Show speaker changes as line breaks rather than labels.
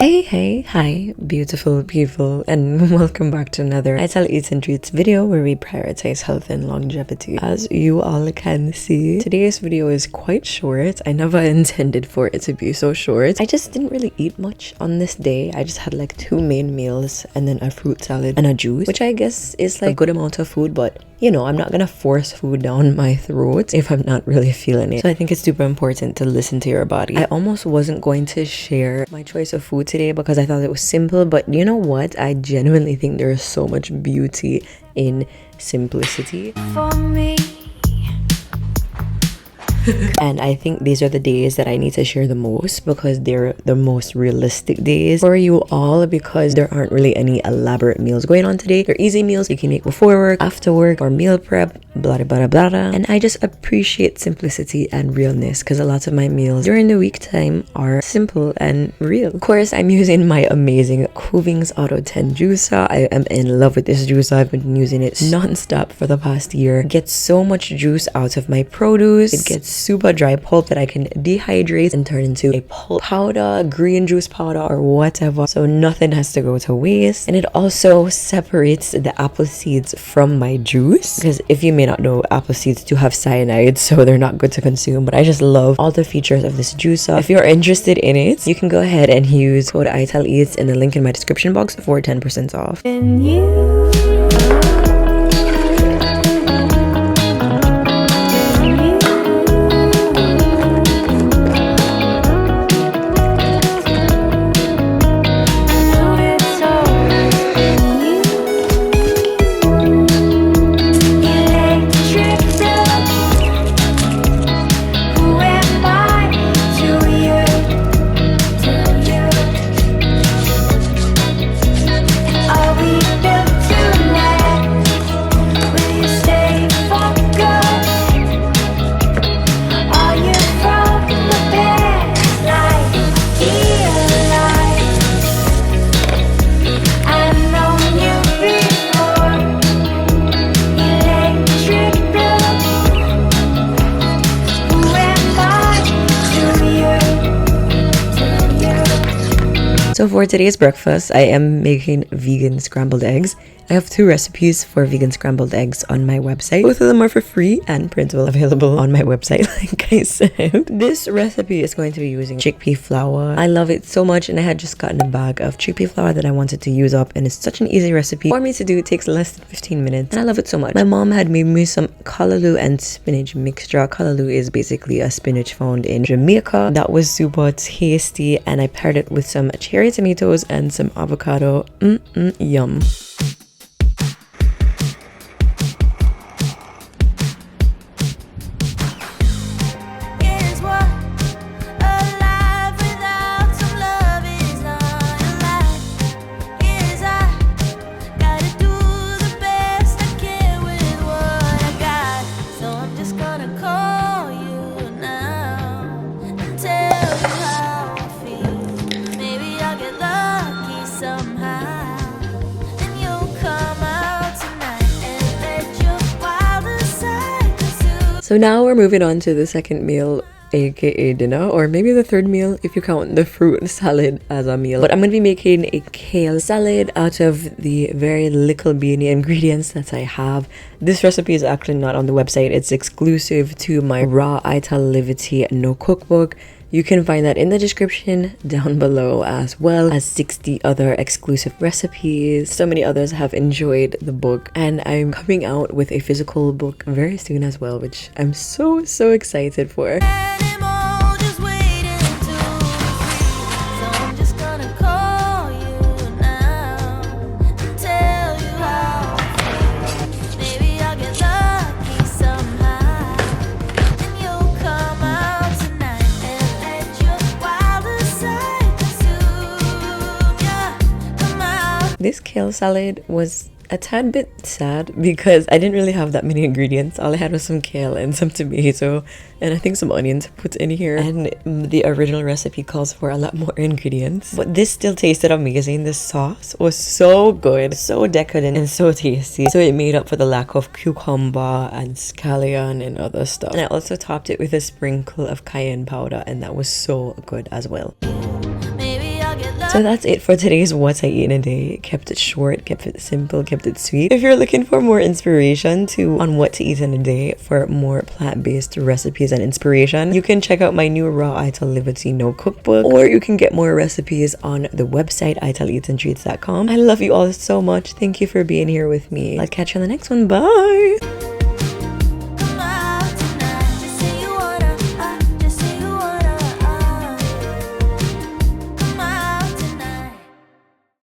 Hi, beautiful people, and welcome back to another I Tell Eats and Treats video where we prioritize health and longevity. As you all can see, today's video is quite short. I never intended for it to be so short. I just didn't really eat much on this day. I just had like 2 main meals and then a fruit salad and a juice, which I guess is like a good amount of food, but you know, I'm not gonna force food down my throat if I'm not really feeling it. So I think it's super important to listen to your body. I almost wasn't going to share my choice of food today because I thought it was simple, but you know what? I genuinely think there is so much beauty in simplicity. For me. And I think these are the days that I need to share the most because they're the most realistic days for you all, because there aren't really any elaborate meals going on today. They're easy meals you can make before work, after work, or meal prep, blah blah blah blah. And I just appreciate simplicity and realness because a lot of my meals during the week time are simple and real. Of course, I'm using my amazing Cuvings Auto 10 juicer. I am in love with this juicer. I've been using it non-stop for the past year. It gets so much juice out of my produce. It gets super dry pulp that I can dehydrate and turn into a pulp powder, green juice powder, or whatever, so nothing has to go to waste. And it also separates the apple seeds from my juice, because if you may not know, apple seeds do have cyanide, so they're not good to consume. But I just love all the features of this juicer. If you're interested in it, you can go ahead and use code ITELLEATS in the link in my description box for 10% off. So for today's breakfast, I am making vegan scrambled eggs. I have 2 recipes for vegan scrambled eggs on my website. Both of them are for free and printable, available on my website, like I said. This recipe is going to be using chickpea flour. I love it so much, and I had just gotten a bag of chickpea flour that I wanted to use up, and it's such an easy recipe for me to do. It takes less than 15 minutes, and I love it so much. My mom had made me some callaloo and spinach mixture. Callaloo is basically a spinach found in Jamaica. That was super tasty, and I paired it with some cherry tomatoes and some avocado. Yum. So now we're moving on to the second meal, aka dinner, or maybe the third meal if you count the fruit salad as a meal. But I'm going to be making a kale salad out of the very little beanie ingredients that I have. This recipe is actually not on the website. It's exclusive to my Raw Italivity No cookbook. You can find that in the description down below, as well as 60 other exclusive recipes. So many others have enjoyed the book, and I'm coming out with a physical book very soon as well, which I'm so excited for. This kale salad was a tad bit sad because I didn't really have that many ingredients. All I had was some kale and some tomato and I think some onions put in here, and the original recipe calls for a lot more ingredients, but this still tasted amazing. The sauce was so good, so decadent and so tasty, so it made up for the lack of cucumber and scallion and other stuff. And I also topped it with a sprinkle of cayenne powder, and that was so good as well. Maybe I'll get So that's it for today's What I Eat in a Day. Kept it short, kept it simple, kept it sweet. If you're looking for more inspiration on what to eat in a day, for more plant-based recipes and inspiration, you can check out my new Raw Ital Live with No cookbook, or you can get more recipes on the website italeatsandtreats.com. I love you all so much. Thank you for being here with me. I'll catch you on the next one. Bye!